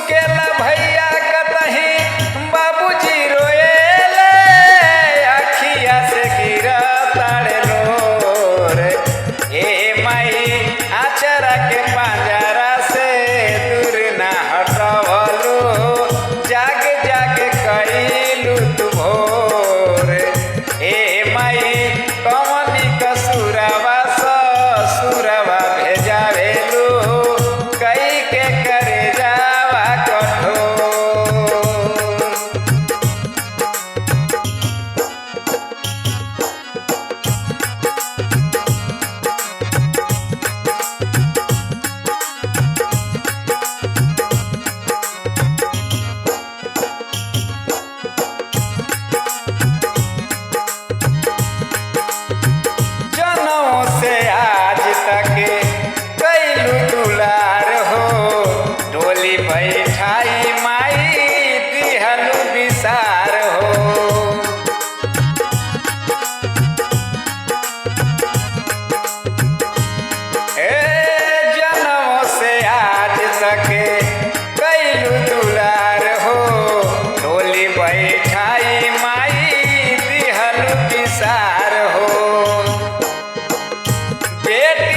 सुकेला भैया कतही बाबूजी रोएले अखिया से गिरा तारे लोर। ए माई आचरा के पांजरा से दूर ना हटवलू जाग जाग कइलू तू भोर। ए माई कमनी कसुरवा ससुरवा भेजावेलू कई के करे जावा कठोर। जनों से आज तक कैलू दुलार हो डोली बैठाई माई दिहलू विसार हो। जनों से आज तक कैलू दुलार हो डोली बैठाई माई दिहलू विसार हो। बेटा